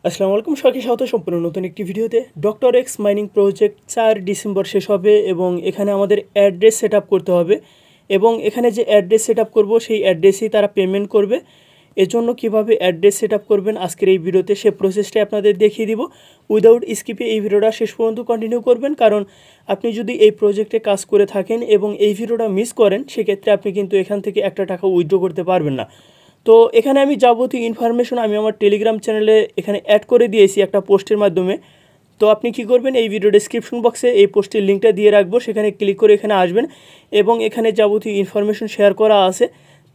আসসালামু আলাইকুম, সবাইকে স্বাগত সম্পূর্ণ নতুন একটি ভিডিওতে। Doctor x mining project 4 December শেষ হবে এবং এখানে আমাদের অ্যাড্রেস সেট আপ করতে হবে এবং এখানে যে অ্যাড্রেস সেট আপ করবো সেই অ্যাড্রেসেই তারা পেমেন্ট করবে। এজন্য কিভাবে অ্যাড্রেস সেট আপ করবেন আজকের এই ভিডিওতে সে প্রসেসটা আপনাদের দেখিয়ে দিব। উইদাউট স্কিপে এই ভিডিওটা শেষ পর্যন্ত কন্টিনিউ করবেন, কারণ আপনি যদি এই প্রজেক্টে কাজ করে থাকেন এবং এই ভিডিওটা মিস করেন সেক্ষেত্রে আপনি কিন্তু এখান থেকে একটা টাকা উইথড্র করতে পারবেন না। তো এখানে আমি যাবতীয় ইনফরমেশন আমি আমার টেলিগ্রাম চ্যানেলে এখানে অ্যাড করে দিয়েছি একটা পোস্টের মাধ্যমে। তো আপনি কি করবেন, এই ভিডিও ডেসক্রিপশন বক্সে এই পোস্টের লিঙ্কটা দিয়ে রাখবো, সেখানে ক্লিক করে এখানে আসবেন এবং এখানে যাবতীয় ইনফরমেশন শেয়ার করা আছে।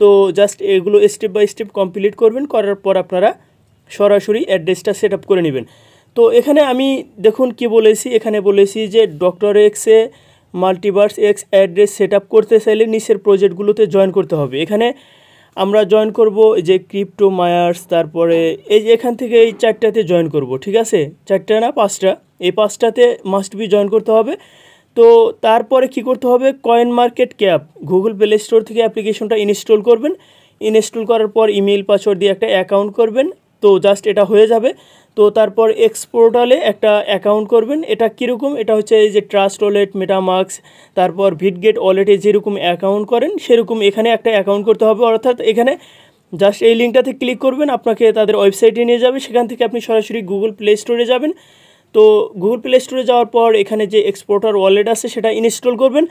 তো জাস্ট এগুলো স্টেপ বাই স্টেপ কমপ্লিট করবেন, করার পর আপনারা সরাসরি অ্যাড্রেসটা সেট আপ করে নেবেন। তো এখানে আমি দেখুন কি বলেছি, এখানে বলেছি যে ডক্টর এক্সে multiverse x address set up করতে চাইলে নিচের প্রজেক্টগুলোতে জয়েন করতে হবে। এখানে আমরা জয়েন করব যে ক্রিপ্টো মায়ার্স, তারপরে এই যে এখান থেকে এই চারটাতে জয়েন করব, ঠিক আছে? চারটা না পাঁচটা, এই পাঁচটাতে মাস্ট বি জয়েন করতে হবে। তো তারপরে কি করতে হবে, coin market cap Google play store থেকে অ্যাপ্লিকেশনটা ইনস্টল করবেন। ইনস্টল করার পর ইমেল পাসওয়ার্ড দিয়ে একটা অ্যাকাউন্ট করবেন। তো জাস্ট এটা হয়ে যাবে। তো তারপর এক্স পোর্টালে একটা অ্যাকাউন্ট করবেন। এটা কীরকম, এটা হচ্ছে এই যে ট্রাস্ট ওয়ালেট, মেটামাস্ক, তারপর ভিটগেট ওয়ালেটে যেরকম অ্যাকাউন্ট করেন সেরকম এখানে একটা অ্যাকাউন্ট করতে হবে। অর্থাৎ এখানে জাস্ট এই লিঙ্কটাতে ক্লিক করবেন, আপনাকে তাদের ওয়েবসাইটে নিয়ে যাবে, সেখান থেকে আপনি সরাসরি গুগল প্লে স্টোরে যাবেন। তো গুগল প্লে স্টোরে যাওয়ার পর এখানে যে এক্সপোর্টার ওয়ালেট আছে সেটা ইনস্টল করবেন।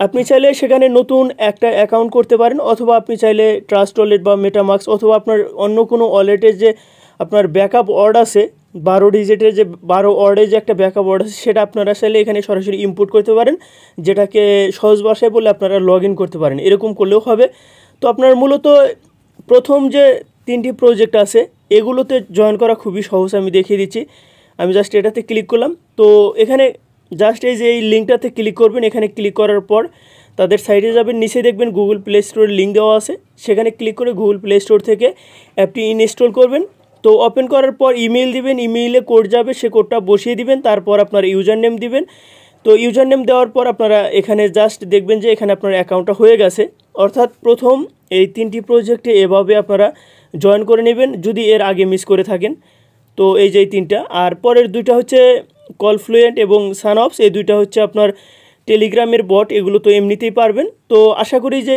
আপনি চাইলে সেখানে নতুন একটা অ্যাকাউন্ট করতে পারেন, অথবা আপনি চাইলে ট্রাস্ট ওয়ালেট বা মেটামাস্ক অথবা আপনার অন্য কোনো ওয়ালেটের যে আপনার ব্যাকআপ ওয়ার্ড আছে 12 ডিজিটের, যে 12 ওয়ার্ডের যে একটা ব্যাকআপ ওয়ার্ড আছে সেটা আপনারা চাইলে এখানে সরাসরি ইনপুট করতে পারেন, যেটাকে সহজ ভাষায় বলে আপনারা লগ ইন করতে পারেন। এরকম করলেও হবে। তো আপনার মূলত প্রথম যে 3টি প্রজেক্ট আছে এগুলোতে জয়েন করা খুবই সহজ, আমি দেখিয়ে দিচ্ছি। আমি জাস্ট এটাতে ক্লিক করলাম। তো এখানে জাস্ট এই যে এই লিঙ্কটাতে ক্লিক করবেন। এখানে ক্লিক করার পর তাদের সাইটে যাবেন, নিচে দেখবেন গুগল প্লে স্টোরের লিঙ্ক দেওয়া আছে, সেখানে ক্লিক করে গুগল প্লে স্টোর থেকে অ্যাপটি ইনস্টল করবেন। তো ওপেন করার পর ইমেল দিবেন, ইমেইলে কোড যাবে, সে কোডটা বসিয়ে দিবেন, তারপর আপনার ইউজার নেম দিবেন। তো ইউজার নেম দেওয়ার পর আপনারা এখানে জাস্ট দেখবেন যে এখানে আপনার অ্যাকাউন্টটা হয়ে গেছে। অর্থাৎ প্রথম এই 3টি প্রজেক্টে এভাবে আপনারা জয়েন করে নেবেন যদি এর আগে মিস করে থাকেন। তো এই যে 3টা, আর পরের 2টা হচ্ছে কলফ্লুয়েন্ট এবং সানঅপস, এই 2টা হচ্ছে আপনার টেলিগ্রামের বট, এগুলো তো এমনিতেই পারবেন। তো আশা করি যে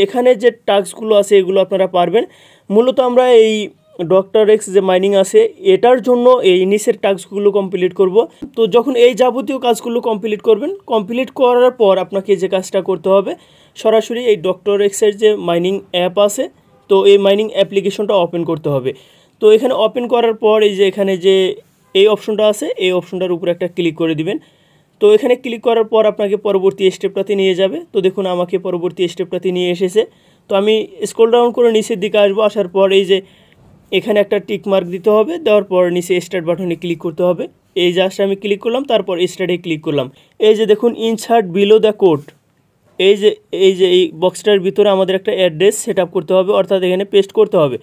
এখানে যে টাস্কগুলো আছে এগুলো আপনারা পারবেন। মূলত আমরা এই ডক্টর এক্স যে মাইনিং আছে এটার জন্য এই নিচের টাস্কগুলো কমপ্লিট করব। তো যখন এই যাবতীয় কাজগুলো কমপ্লিট করবেন, কমপ্লিট করার পর আপনাকে যে কাজটা করতে হবে, সরাসরি এই ডক্টর এক্সের যে মাইনিং অ্যাপ আছে তো এই মাইনিং অ্যাপ্লিকেশনটা ওপেন করতে হবে। তো এখানে ওপেন করার পর এই যে এখানে যে এই অপশনটা আছে এই অপশনটার উপর একটা ক্লিক করে দিবেন। তো এখানে ক্লিক করার পর আপনাকে পরবর্তী স্টেপটাতে নিয়ে যাবে। তো দেখুন আমাকে পরবর্তী স্টেপটাতে নিয়ে এসেছে। তো আমি স্ক্রল ডাউন করে নিচের দিকে আসবো, আসার পর এই যে এখানে একটা টিক মার্ক দিতে হবে, দেওয়ার পর নিচে স্টার্ট বাটনে ক্লিক করতে হবে। এই জাস্ট আমি ক্লিক করলাম, তারপর স্টার্টে ক্লিক করলাম। এই যে দেখুন ইনসার্ট বিলো দ্য কোড, এই বক্সটার ভিতরে আমাদের একটা অ্যাড্রেস সেট আপ করতে হবে, অর্থাৎ এখানে পেস্ট করতে হবে।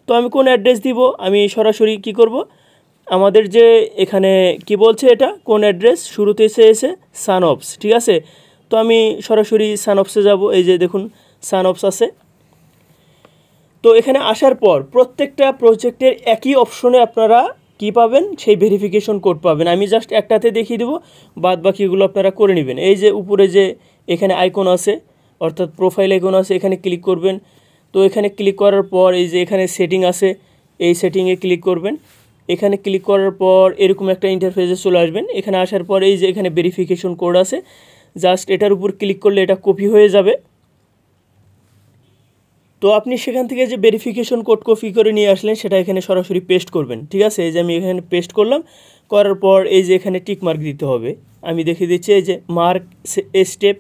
তো আমি কোন অ্যাড্রেস দিব, আমি সরাসরি কি করব, আমাদের যে এখানে কি বলছে এটা কোন অ্যাড্রেস, শুরুতে এসে সানঅপস, ঠিক আছে? তো আমি সরাসরি সানঅপসে যাব। এই যে দেখুন সানঅপস আছে। তো এখানে আসার পর প্রত্যেকটা প্রজেক্টের একই অপশনে আপনারা কি পাবেন, সেই ভেরিফিকেশন কোড পাবেন। আমি জাস্ট একটাতে দেখিয়ে দেবো, বাদ বাকিগুলো আপনারা করে নেবেন। এই যে উপরে যে এখানে আইকন আছে, অর্থাৎ প্রোফাইল আইকন আছে, এখানে ক্লিক করবেন। তো এখানে ক্লিক করার পর এই যে এখানে সেটিং আছে, এই সেটিংয়ে ক্লিক করবেন। এখানে ক্লিক করার পর এরকম একটা ইন্টারফেসে চলে আসবেন। এখানে আসার পর এই যে এখানে ভেরিফিকেশন কোড আছে, জাস্ট এটার উপর ক্লিক করলে এটা কপি হয়ে যাবে। তো আপনি সেখান থেকে যে ভেরিফিকেশন কোড কপি করে নিয়ে আসলেন সেটা এখানে সরাসরি পেস্ট করবেন, ঠিক আছে? এই যে আমি এখানে পেস্ট করলাম, করার পর এই যে এখানে টিক মার্ক দিতে হবে। আমি দেখিয়ে দিচ্ছি, এই যে মার্ক স্টেপ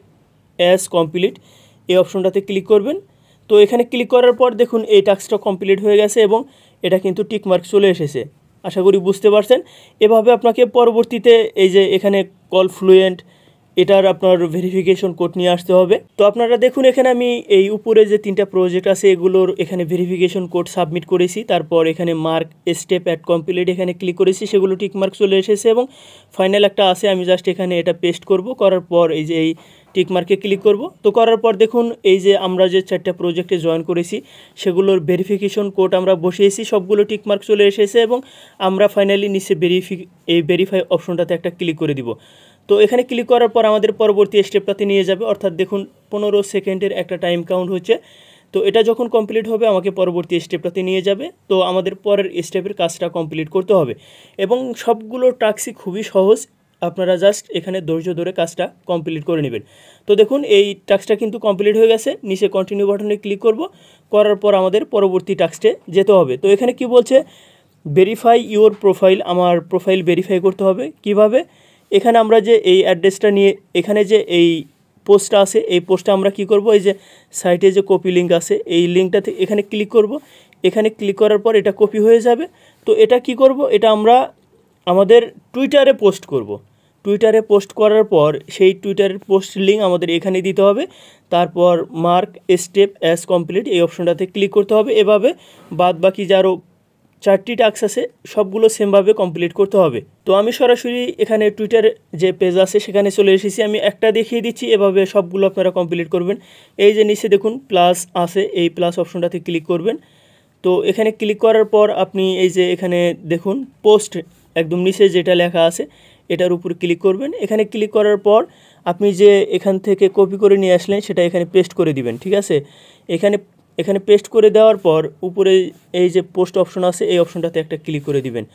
অ্যাজ কমপ্লিট, এই অপশনটাতে ক্লিক করবেন। তো এখানে ক্লিক করার পর দেখুন এই টাস্কটা কমপ্লিট হয়ে গেছে এবং এটা কিন্তু টিক মার্ক চলে এসেছে। আশা করি বুঝতে পারছেন। এভাবে আপনাকে পরবর্তীতে এই যে এখানে কলফ্লুয়েন্ট এটার আপনার ভেরিফিকেশন কোড নিয়ে আসতে হবে। তো আপনারা দেখুন এখানে আমি এই উপরে যে 3টা প্রজেক্ট আছে এগুলোর এখানে ভেরিফিকেশন কোড সাবমিট করেছি, তারপর এখানে মার্ক স্টেপ অ্যাট কমপ্লিট এখানে ক্লিক করেছি, সেগুলো টিক মার্ক চলে এসেছে এবং ফাইনাল একটা আছে, আমি জাস্ট এখানে এটা পেস্ট করব, করার পর এই যে এই টিক মার্কে ক্লিক করব। তো করার পর দেখুন এই যে আমরা যে 4টা প্রজেক্টে জয়েন করেছি সেগুলোর ভেরিফিকেশন কোড আমরা বসিয়েছি, সবগুলো টিক মার্ক চলে এসেছে এবং আমরা ফাইনালি নিচে ভেরিফাই অপশনটাতে একটা ক্লিক করে দিব। তো এখানে ক্লিক করার পর আমাদের পরবর্তী স্টেপটাতে নিয়ে যাবে, অর্থাৎ দেখুন 15 সেকেন্ডের একটা টাইম কাউন্ট হচ্ছে। তো এটা যখন কমপ্লিট হবে আমাকে পরবর্তী স্টেপটাতে নিয়ে যাবে। তো আমাদের পরের স্টেপের কাজটা কমপ্লিট করতে হবে এবং সবগুলো টাস্কই খুবই সহজ, আপনারা জাস্ট এখানে ধৈর্য ধরে কাজটা কমপ্লিট করে নেবেন। তো দেখুন এই টাস্কটা কিন্তু কমপ্লিট হয়ে গেছে, নিচে কন্টিনিউ বাটনে ক্লিক করব, করার পর আমাদের পরবর্তী টাস্কে যেতে হবে। তো এখানে কি বলছে, ভেরিফাই ইওর প্রোফাইল, আমার প্রোফাইল ভেরিফাই করতে হবে। কিভাবে, এখানে আমরা যে এই অ্যাড্রেসটা নিয়ে এখানে যে এই পোস্টটা আছে, এই পোস্টটা আমরা কি করব, এই যে সাইটে যে কপি লিঙ্ক আছে এই লিঙ্কটাতে এখানে ক্লিক করব। এখানে ক্লিক করার পর এটা কপি হয়ে যাবে। তো এটা কি করব, এটা আমরা আমাদের টুইটারে পোস্ট করব। টুইটারে পোস্ট করার পর সেই টুইটারের পোস্ট লিঙ্ক আমাদের এখানে দিতে হবে, তারপর মার্ক স্টেপ অ্যাজ কমপ্লিট এই অপশনটাতে ক্লিক করতে হবে। এভাবে বাদ বাকি যে আরও 4টি টাস্ক আছে সবগুলো সেমভাবে কমপ্লিট করতে হবে। তো আমি সরাসরি এখানে টুইটার যে পেজ আছে সেখানে চলে এসেছি, আমি একটা দেখিয়ে দিচ্ছি, এভাবে সবগুলো আপনারা কমপ্লিট করবেন। এই যে নিচে দেখুন প্লাস আছে, এই প্লাস অপশনটাতে ক্লিক করবেন। তো এখানে ক্লিক করার পর আপনি এই যে এখানে দেখুন পোস্ট একদম নিচে যেটা লেখা আছে এটার উপর ক্লিক করবেন। এখানে ক্লিক করার পর আপনি যে এখান থেকে কপি করে নিয়ে আসলেন সেটা এখানে পেস্ট করে দিবেন, ঠিক আছে। এখানে পেস্ট করে দেওয়ার পর উপরে এই যে পোস্ট অপশন আছে এই অপশনটাতে একটা ক্লিক করে দিবেন।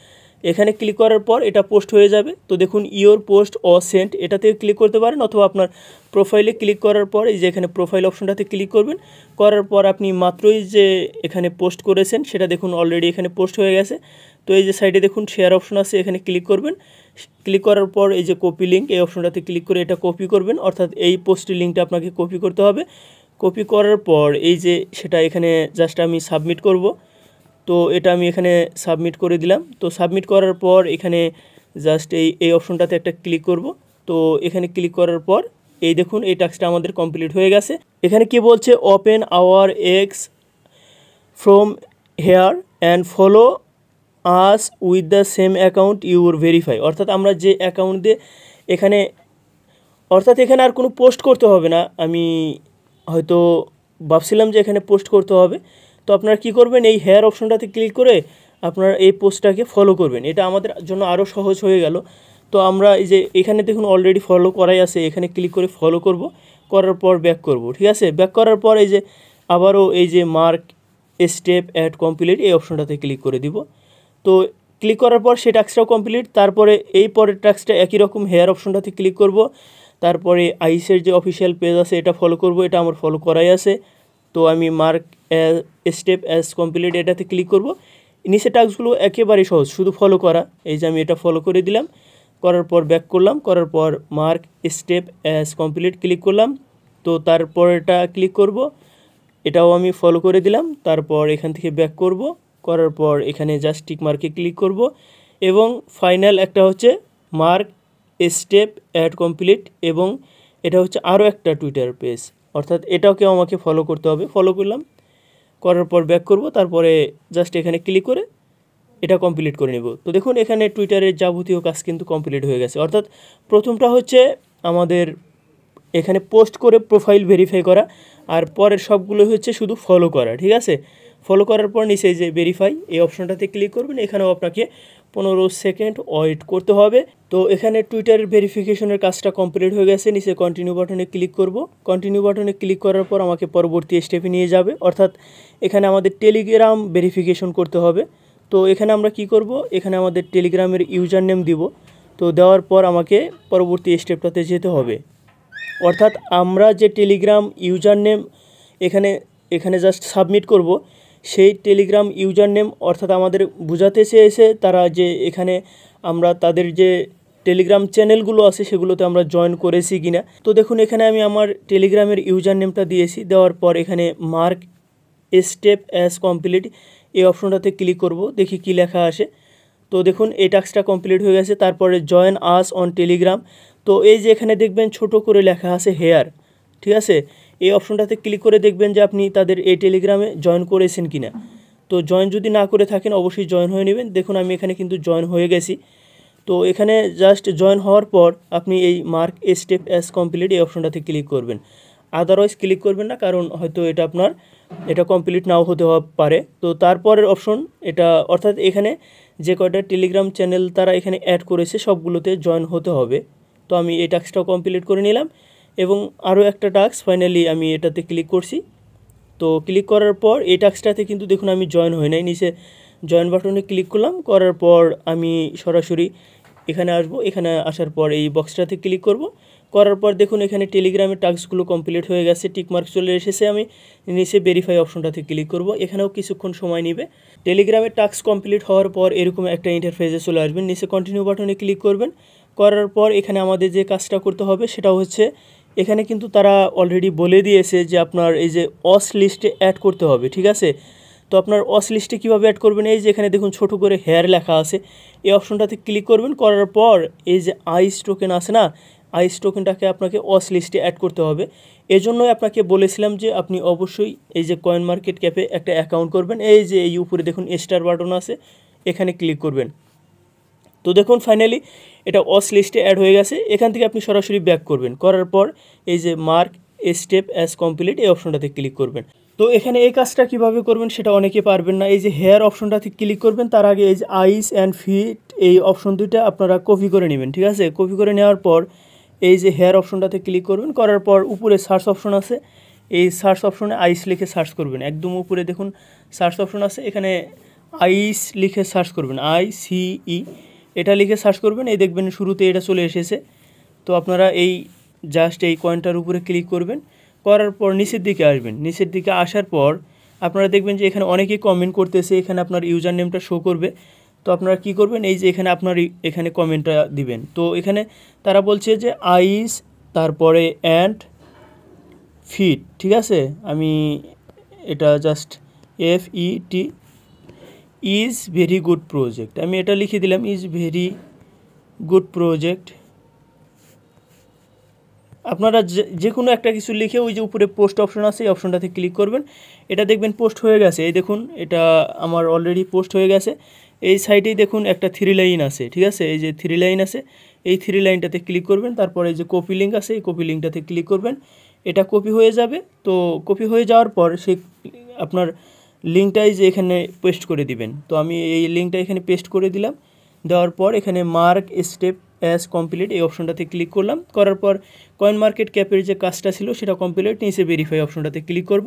এখানে ক্লিক করার পর এটা পোস্ট হয়ে যাবে। তো দেখুন ইওর পোস্ট অর সেন্ট এটাতে ক্লিক করতে পারেন, অথবা আপনার প্রোফাইলে ক্লিক করার পর এই যে এখানে প্রোফাইল অপশনটাতে ক্লিক করবেন। করার পর আপনি মাত্রই যে এখানে পোস্ট করেছেন সেটা দেখুন অলরেডি এখানে পোস্ট হয়ে গেছে। তো এই যে সাইডে দেখুন শেয়ার অপশন আছে, এখানে ক্লিক করবেন। ক্লিক করার পর এই যে কপি লিঙ্ক এই অপশনটাতে ক্লিক করে এটা কপি করবেন, অর্থাৎ এই পোস্টের লিঙ্কটা আপনাকে কপি করতে হবে। কপি করার পর এই যে সেটা এখানে জাস্ট আমি সাবমিট করব। তো এটা আমি এখানে সাবমিট করে দিলাম। তো সাবমিট করার পর এখানে জাস্ট এই অপশনটাতে একটা ক্লিক করব। তো এখানে ক্লিক করার পর এই দেখুন এই টাস্কটা আমাদের কমপ্লিট হয়ে গেছে। এখানে কি বলছে, open our X from here and follow us with the same account your verify, অর্থাৎ আমরা যে অ্যাকাউন্ট দিয়ে এখানে আর কোনো পোস্ট করতে হবে না। আমি হয়তো ভাবছিলাম যে এখানে পোস্ট করতে হবে। তো আপনারা কি করবেন, এই হেয়ার অপশনটাতে ক্লিক করে আপনারা এই পোস্টটাকে ফলো করবেন, এটা আমাদের জন্য আরও সহজ হয়ে গেল। তো আমরা এই যে এখানে দেখুন অলরেডি ফলো করাই আছে, এখানে ক্লিক করে ফলো করব, করার পর ব্যাক করব, ঠিক আছে। ব্যাক করার পর এই যে আবারও এই যে মার্ক স্টেপ অ্যাট কমপ্লিট এই অপশনটাতে ক্লিক করে দিব। তো ক্লিক করার পর সেই টাস্কটাও কমপ্লিট। তারপরে এই পরের টাস্কটা একই রকম হেয়ার অপশনটাতে ক্লিক করব, তারপরে আইসের যে অফিসিয়াল পেজ আছে এটা ফলো করব, এটা আমার ফলো করাই আছে। তো আমি মার্ক স্টেপ অ্যাজ কমপ্লিট এটাতে ক্লিক করব। নিচে টাস্কগুলো একেবারেই সহজ, শুধু ফলো করা। এই যে আমি এটা ফলো করে দিলাম, করার পর ব্যাক করলাম, করার পর mark step as complete click করলাম। তো তারপর এটা ক্লিক করব, এটাও আমি ফলো করে দিলাম। তারপর এখান থেকে ব্যাক করব, করার পর এখানে জাস্ট টিক মার্কে ক্লিক করব এবং ফাইনাল একটা হচ্ছে মার্ক স্টেপ অ্যাড কমপ্লিট, এবং এটা হচ্ছে আরও একটা টুইটার পেজ, অর্থাৎ এটাকেও আমাকে ফলো করতে হবে। ফলো করলাম, করার পর ব্যাক করব, তারপরে জাস্ট এখানে ক্লিক করে এটা কমপ্লিট করে নেব। তো দেখুন এখানে টুইটারের যাবতীয় কাজ কিন্তু কমপ্লিট হয়ে গেছে। অর্থাৎ প্রথমটা হচ্ছে আমাদের এখানে পোস্ট করে প্রোফাইল ভেরিফাই করা, আর পরের সবগুলো হচ্ছে শুধু ফলো করা, ঠিক আছে। ফলো করার পর নিচে যে ভেরিফাই এই অপশনটাতে ক্লিক করবেন, এখানেও আপনাকে 15 সেকেন্ড ওয়েট করতে হবে। তো এখানে টুইটারের ভেরিফিকেশনের কাজটা কমপ্লিট হয়ে গেছে। নিচে কন্টিনিউ বাটনে ক্লিক করব। কন্টিনিউ বাটনে ক্লিক করার পর আমাকে পরবর্তী স্টেপে নিয়ে যাবে, অর্থাৎ এখানে আমাদের টেলিগ্রাম ভেরিফিকেশন করতে হবে। তো এখানে আমরা কি করব, এখানে আমাদের টেলিগ্রামের ইউজার নেম দিব। তো দেওয়ার পর আমাকে পরবর্তী স্টেপটাতে যেতে হবে, অর্থাৎ আমরা যে টেলিগ্রাম ইউজার নেম এখানে জাস্ট সাবমিট করব, সেই টেলিগ্রাম ইউজার নেম, অর্থাৎ আমাদের বোঝাতে চেয়েছে তারা যে এখানে আমরা তাদের যে টেলিগ্রাম চ্যানেলগুলো আছে সেগুলোতে আমরা জয়েন করেছি কিনা। তো দেখুন এখানে আমি আমার টেলিগ্রামের ইউজার নেমটা দিয়েছি, দেওয়ার পর এখানে মার্ক স্টেপ অ্যাজ কমপ্লিট এই অপশনটাতে ক্লিক করব, দেখি কি লেখা আসে। তো দেখুন এই টাস্কটা কমপ্লিট হয়ে গেছে। তারপরে জয়েন আস অন টেলিগ্রাম, তো এই যে এখানে দেখবেন ছোট করে লেখা আছে হেয়ার, ঠিক আছে। এই অপশনটাতে ক্লিক করে দেখবেন যে আপনি তাদের এই টেলিগ্রামে জয়েন করেছেন কিনা। তো জয়েন যদি না করে থাকেন অবশ্যই জয়েন হয়ে নেবেন। দেখুন আমি এখানে কিন্তু জয়েন হয়ে গেছি। তো এখানে জাস্ট জয়েন হওয়ার পর আপনি এই মার্ক স্টেপ অ্যাজ কমপ্লিট এই অপশনটাতে ক্লিক করবেন। আদারওয়াইজ ক্লিক করবেন না, কারণ হয়তো এটা কমপ্লিট নাও হতে পারে। তো তারপরের অপশন এটা, অর্থাৎ এখানে যে কয়টা টেলিগ্রাম চ্যানেল তারা এখানে অ্যাড করেছে সবগুলোতে জয়েন হতে হবে। তো আমি এই টাস্কটাও কমপ্লিট করে নিলাম এবং আরও একটা টাস্ক ফাইনালি আমি এটাতে ক্লিক করছি। তো ক্লিক করার পর এই টাস্কটাতে কিন্তু দেখুন আমি জয়েন হই নাই, নিচে জয়েন বাটনে ক্লিক করলাম, করার পর আমি সরাসরি এখানে আসব। এখানে আসার পর এই বক্সটাতে ক্লিক করব, করার পর দেখুন এখানে টেলিগ্রামের টাস্কগুলো কমপ্লিট হয়ে গেছে, টিকমার্ক চলে এসেছে। আমি নিচে ভেরিফাই অপশনটাতে ক্লিক করব, এখানেও কিছুক্ষণ সময় নেবে। টেলিগ্রামের টাস্ক কমপ্লিট হওয়ার পর এরকম একটা ইন্টারফেসে চলে আসবেন, নিচে কন্টিনিউ বাটনে ক্লিক করবেন। করার পর এখানে আমাদের যে কাজটা করতে হবে সেটা হচ্ছে, এখানে কিন্তু তারা অলরেডি বলে দিয়েছে যে আপনার এই যে অস লিস্টে অ্যাড করতে হবে, ঠিক আছে। তো আপনার অস লিস্টে কীভাবে অ্যাড করবেন, এই যে এখানে দেখুন ছোট করে হেয়ার লেখা আছে, এই অপশনটাতে ক্লিক করবেন। করার পর এই যে আইস টোকেন আছে না, আইস টোকেনটাকে আপনাকে অস লিস্টে অ্যাড করতে হবে। এজন্যই আপনাকে বলেছিলাম যে আপনি অবশ্যই এই যে কয়েন মার্কেট ক্যাপে একটা অ্যাকাউন্ট করবেন। এই যে এই উপরে দেখুন স্টার বাটন আছে, এখানে ক্লিক করবেন। তো দেখুন ফাইনালি এটা অস লিস্টে অ্যাড হয়ে গেছে। এখান থেকে আপনি সরাসরি ব্যাক করবেন, করার পর এই যে মার্ক স্টেপ অ্যাজ কমপ্লিট এই অপশনটাতে ক্লিক করবেন। তো এখানে এই কাজটা কিভাবে করবেন সেটা অনেকে পারবেন না। এই যে হেয়ার অপশনটাতে ক্লিক করবেন, তার আগে এই যে আইস অ্যান্ড ফিট এই অপশন দুইটা আপনারা কপি করে নেবেন, ঠিক আছে। কপি করে নেওয়ার পর এই যে হেয়ার অপশনটাতে ক্লিক করবেন, করার পর উপরে সার্চ অপশন আছে, এই সার্চ অপশনে আইস লিখে সার্চ করবেন। একদম উপরে দেখুন সার্চ অপশন আছে, এখানে আইস লিখে সার্চ করবেন, ICE এটা লিখে সার্চ করবেন। এই দেখবেন শুরুতে এটা চলে এসেছে। তো আপনারা এই জাস্ট এই কয়েনটার উপরে ক্লিক করবেন, করার পর নিচের দিকে আসবেন। নিচের দিকে আসার পর আপনারা দেখবেন যে এখানে অনেকেই কমেন্ট করতেছে, এখানে আপনার ইউজার নেমটা শো করবে। তো আপনারা কি করবেন, এই যে এখানে আপনার এখানে কমেন্টটা দিবেন। তো এখানে তারা বলছে যে আইস তারপরে অ্যান্ড ফিট, ঠিক আছে। আমি এটা just FET is very good project, আমি এটা লিখে দিলাম, ইজ ভেরি গুড প্রজেক্ট। আপনারা যে কোনো একটা কিছু লিখে ওই যে উপরে পোস্ট অপশন আছে এই অপশনটাতে ক্লিক করবেন। এটা দেখবেন পোস্ট হয়ে গেছে, এই দেখুন এটা আমার অলরেডি পোস্ট হয়ে গেছে। এই সাইডেই দেখুন একটা 3 লাইন আছে, ঠিক আছে, এই যে 3 লাইন আছে, এই 3 লাইনটাতে ক্লিক করবেন। তারপরে এই যে কপি লিঙ্ক আছে, এই কপি লিঙ্কটাতে ক্লিক করবেন, এটা কপি হয়ে যাবে। তো কপি হয়ে যাওয়ার পর সেই আপনার লিঙ্কটাই যে এখানে পেস্ট করে দিবেন। তো আমি এই লিঙ্কটা এখানে পেস্ট করে দিলাম, দেওয়ার পর এখানে মার্ক স্টেপ অ্যাজ কমপ্লিট এই অপশনটাতে ক্লিক করলাম। করার পর কয়েন মার্কেট ক্যাপের যে কাজটা ছিল সেটা কমপ্লিট, নিচে ভেরিফাই অপশনটাতে ক্লিক করব।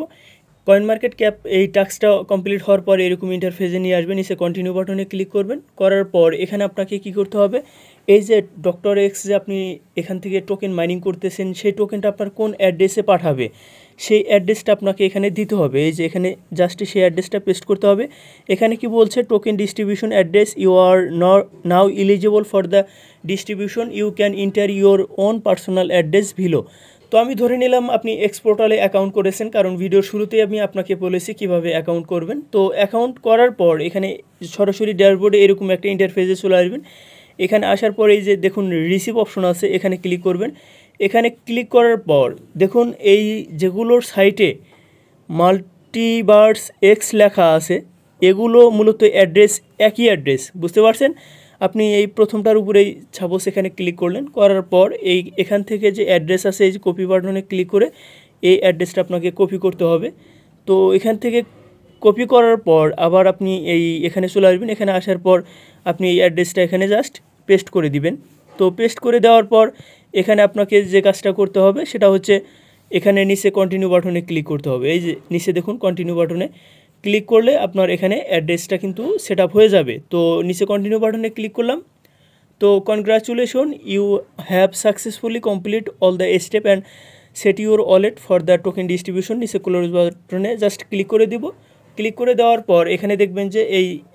কয়েন মার্কেট ক্যাপ এই টাস্কটা কমপ্লিট হওয়ার পর এরকম ইন্টারফেসে নিয়ে আসবেন, নিচে কন্টিনিউ বাটনে ক্লিক করবেন। করার পর এখানে আপনাকে কি করতে হবে, এই যে ডক্টর এক্স যে আপনি এখান থেকে টোকেন মাইনিং করতেছেন সেই টোকেনটা আপনার কোন অ্যাড্রেসে পাঠাবে সেই অ্যাড্রেসটা আপনাকে এখানে দিতে হবে। এই যে এখানে জাস্ট সেই অ্যাড্রেসটা পেস্ট করতে হবে। এখানে কি বলছে, token distribution address, you are now eligible for the distribution, you can enter your own personal address below. তো আমি ধরে নিলাম আপনি এক্স পোর্টালে অ্যাকাউন্ট করেছেন, কারণ ভিডিওর শুরুতেই আমি আপনাকে বলেছি কিভাবে অ্যাকাউন্ট করবেন। তো অ্যাকাউন্ট করার পর এখানে সরাসরি ড্যাশবোর্ডে এরকম একটা ইন্টারফেসে চলে আসবেন। এখানে আসার পর এই যে দেখুন রিসিভ অপশন আছে, এখানে ক্লিক করবেন। এখানে ক্লিক করার পর দেখুন এই যেগুলোর সাইটে মাল্টিভার্স এক্স লেখা আছে এগুলো মূলত অ্যাড্রেস একই অ্যাড্রেস, বুঝতে পারছেন। আপনি এই প্রথমটার উপরেই সাপোজ এখানে ক্লিক করলেন, করার পর এখান থেকে যে অ্যাড্রেস আছে এই যে কপি বাটনে ক্লিক করে এই অ্যাড্রেসটা আপনাকে কপি করতে হবে। তো এখান থেকে কপি করার পর আবার আপনি এখানে চলে আসবেন। এখানে আসার পর আপনি এই অ্যাড্রেসটা এখানে জাস্ট পেস্ট করে দিবেন। তো পেস্ট করে দেওয়ার পর এখানে আপনাকে যে কাজটা করতে হবে সেটা হচ্ছে এখানে নিচে কন্টিনিউ বাটনে ক্লিক করতে হবে। এই যে নিচে দেখুন কন্টিনিউ বাটনে ক্লিক করলে আপনার এখানে অ্যাড্রেসটা কিন্তু সেট আপ হয়ে যাবে। তো নিচে কন্টিনিউ বাটনে ক্লিক করলাম। তো congratulation, you have successfully complete all the step and set your wallet for the token distribution. নিচে ক্লোজ বাটনে জাস্ট ক্লিক করে দিব। ক্লিক করে দেওয়ার পর এখানে দেখবেন যে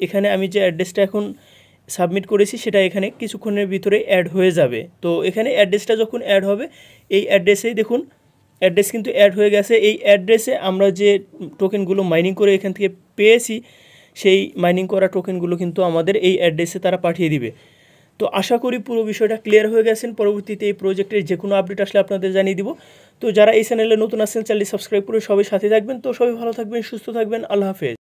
এখানে আমি যে অ্যাড্রেসটা এখন সাবমিট করেছি সেটা এখানে কিছুক্ষণের ভিতরে অ্যাড হয়ে যাবে। তো এখানে অ্যাড্রেসটা যখন অ্যাড হবে এই অ্যাড্রেসেই দেখুন অ্যাড্রেস কিন্তু অ্যাড হয়ে গেছে। এই অ্যাড্রেসে আমরা যে টোকেনগুলো মাইনিং করে এখান থেকে পেয়েছি সেই মাইনিং করা টোকেনগুলো কিন্তু আমাদের এই অ্যাড্রেসে তারা পাঠিয়ে দিবে। তো আশা করি পুরো বিষয়টা ক্লিয়ার হয়ে গেছেন। পরবর্তীতে এই প্রজেক্টের যে কোনো আপডেট আসলে আপনাদের জানিয়ে দিব। তো যারা এই চ্যানেলে নতুন আসছেন চ্যানেলটি সাবস্ক্রাইব করে সবাই সাথে থাকবেন। তো সবাই ভালো থাকবেন, সুস্থ থাকবেন, আল্লাহ হাফেজ।